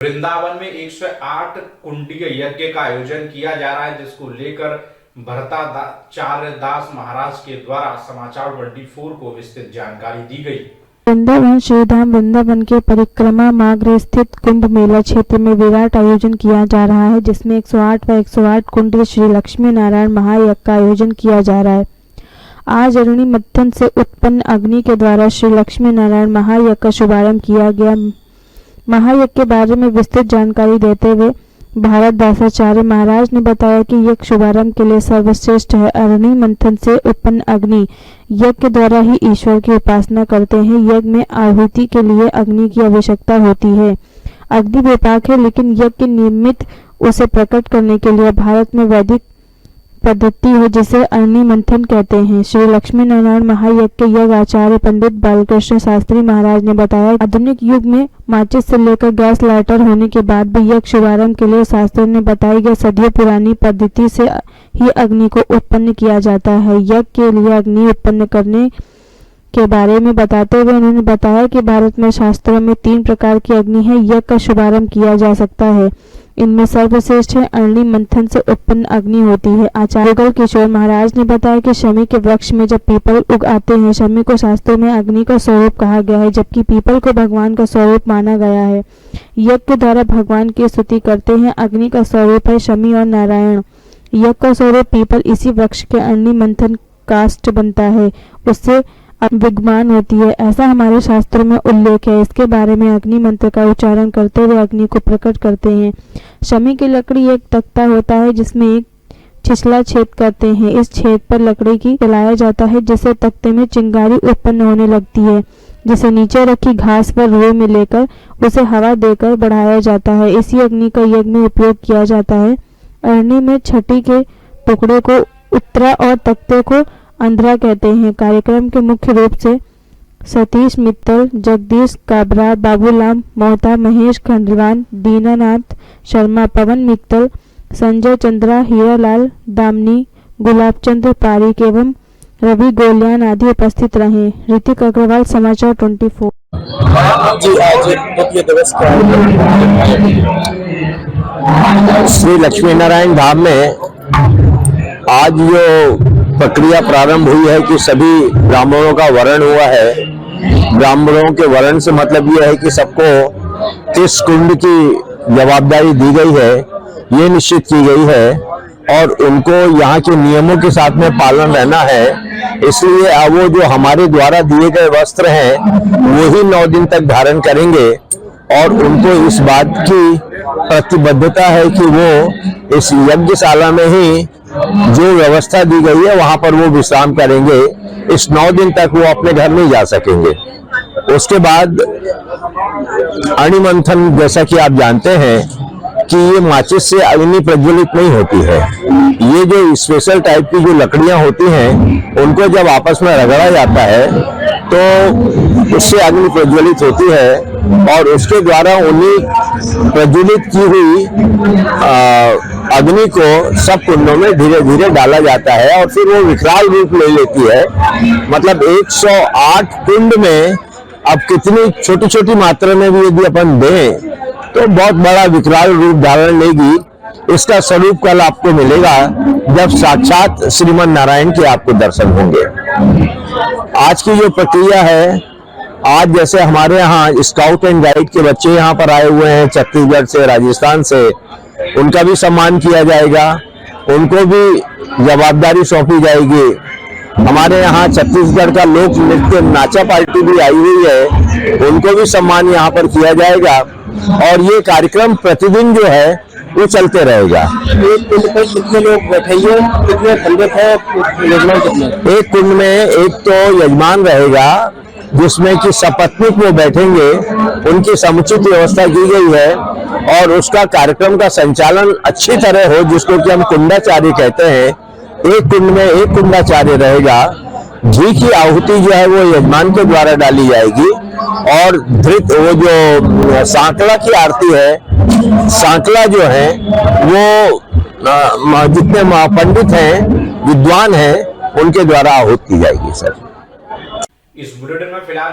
वृंदावन में 108 कुंडीय यज्ञ का आयोजन किया जा रहा है, जिसको लेकर भरताचार्य दास महाराज के द्वारा समाचार 24 को विस्तृत जानकारी दी गई। वृंदावन श्रीधाम वृंदावन के परिक्रमा मार्ग स्थित कुंभ मेला क्षेत्र में विराट आयोजन किया जा रहा है, जिसमें 108 व 108 कुंडीय श्री लक्ष्मी नारायण महायज्ञ का आयोजन किया जा रहा है। आज अरुणी मंथन से उत्पन्न अग्नि के द्वारा श्री लक्ष्मी नारायण महायज्ञ का शुभारंभ किया गया। महायज्ञ के बारे में विस्तृत जानकारी देते हुए भारत दासाचार्य महाराज ने बताया कि यज्ञ शुभारंभ के लिए सर्वश्रेष्ठ है। अरुणी मंथन से उत्पन्न अग्नि यज्ञ के द्वारा ही ईश्वर की उपासना करते हैं। यज्ञ में आहुति के लिए अग्नि की आवश्यकता होती है। अग्नि व्यापक है, लेकिन यज्ञ के निमित्त उसे प्रकट करने के लिए भारत में वैदिक पद्धति है, जिसे अरुणी मंथन कहते हैं। श्री लक्ष्मी नारायण महायज्ञ के यज्ञ आचार्य पंडित बालकृष्ण शास्त्री महाराज ने बताया, आधुनिक युग में माचिस से लेकर गैस लाइटर होने के बाद भी यज्ञ शुभारंभ के लिए शास्त्रों ने बताई गई सदियों पुरानी पद्धति से ही अग्नि को उत्पन्न किया जाता है। यज्ञ के लिए अग्नि उत्पन्न करने के बारे में बताते हुए उन्होंने बताया कि भारत में शास्त्रों में 3 प्रकार की अग्नि है। यज्ञ का शुभारंभ किया जा सकता है। इनमें सर्वश्रेष्ठ है अरुणी मंथन से उत्पन्न अग्नि होती है। आचार्य युगल किशोर महाराज ने बताया कि शमी के वृक्ष में जब पीपल उग आते हैं, शमी को शास्त्रों में अग्नि का स्वरूप कहा गया है, जबकि पीपल को भगवान का स्वरूप माना गया है। यज्ञ के द्वारा भगवान की स्तुति करते हैं। अग्नि का स्वरूप है शमी और नारायण। यज्ञ का स्वरूप पीपल इसी वृक्ष के अरुणी मंथन काष्ठ बनता है, उससे विद्यमान होती है, ऐसा हमारे शास्त्रों में उल्लेख है। इसके बारे में अग्नि मंत्र का उच्चारण करते हुए अग्नि को प्रकट करते हैं। शमी की लकड़ी एक तख्ता होता है, जिसमें एक छिछला छेद करते हैं। इस छेद पर लकड़ी की जलाया जाता है, जिससे तख्ते में चिंगारी उत्पन्न होने लगती है, जिसे नीचे रखी घास पर रुई में लेकर उसे हवा देकर बढ़ाया जाता है। इसी अग्नि का यज्ञ में उपयोग किया जाता है। अरणी में छठी के टुकड़े को उत्तरा और तख्ते को अंधरा कहते हैं। कार्यक्रम के मुख्य रूप से सतीश मित्तल, जगदीश काबरा, बाबूलाल मोहता, महेश खंडवान, दीनानाथ शर्मा, पवन मित्तल, संजय चंद्रा, हीरालाल दामनी, गुलाब चंद्र पारिक एवं रवि गोलियान आदि उपस्थित रहे। ऋतिक अग्रवाल, समाचार 24। जी, आज द्वितीय दिवस का श्री लक्ष्मी नारायण धाम में आज जो प्रक्रिया प्रारंभ हुई है कि सभी ब्राह्मणों का वरण हुआ है। ब्राह्मणों के वरण से मतलब यह है कि सबको 30 कुंड की जवाबदारी दी गई है, ये निश्चित की गई है और उनको यहाँ के नियमों के साथ में पालन रहना है। इसलिए अब वो जो हमारे द्वारा दिए गए वस्त्र हैं वो ही 9 दिन तक धारण करेंगे और उनको इस बात की प्रतिबद्धता है कि वो इस यज्ञशाला में ही जो व्यवस्था दी गई है वहां पर वो विश्राम करेंगे। इस 9 दिन तक वो अपने घर नहीं जा सकेंगे। उसके बाद अग्नि मंथन, जैसा कि आप जानते हैं कि ये माचिस से अग्नि प्रज्वलित नहीं होती है। ये जो स्पेशल टाइप की जो लकड़ियां होती हैं उनको जब आपस में रगड़ा जाता है तो उससे अग्नि प्रज्वलित होती है और उसके द्वारा उन्हीं प्रज्वलित की हुई अग्नि को सब कुंडों में धीरे धीरे डाला जाता है और फिर वो विकराल रूप ले लेती है। मतलब 108 कुंड में अब कितनी छोटी छोटी मात्रा में भी यदि अपन दें तो बहुत बड़ा विकराल रूप धारण लेगी। इसका स्वरूप कल आपको मिलेगा जब साक्षात श्रीमन नारायण के आपको दर्शन होंगे। आज की जो प्रक्रिया है, आज जैसे हमारे यहाँ स्काउट एंड गाइड के बच्चे यहाँ पर आए हुए हैं छत्तीसगढ़ से, राजस्थान से, उनका भी सम्मान किया जाएगा, उनको भी जवाबदारी सौंपी जाएगी। हमारे यहाँ छत्तीसगढ़ का लोक नृत्य नाचा पार्टी भी आई हुई है, उनको भी सम्मान यहाँ पर किया जाएगा और ये कार्यक्रम प्रतिदिन जो है वो चलते रहेगा। एक कुंड पर कितने लोग बैठेंगे, कितने पंडित है, यजमान कितने? एक कुंड में एक तो यजमान रहेगा जिसमें कि सपत्नीक वो बैठेंगे, उनकी समुचित व्यवस्था की गई है और उसका कार्यक्रम का संचालन अच्छी तरह हो, जिसको कि हम कुंडाचार्य कहते हैं। एक कुंड में एक कुंडाचार्य रहेगा। घी की आहुति जो है वो यजमान के द्वारा डाली जाएगी और धृत वो जो सांकला की आरती है, सांकला जो है वो जितने पंडित हैं, विद्वान हैं, उनके द्वारा आहुति की जाएगी। सर, इस बुलेटिन में फिलहाल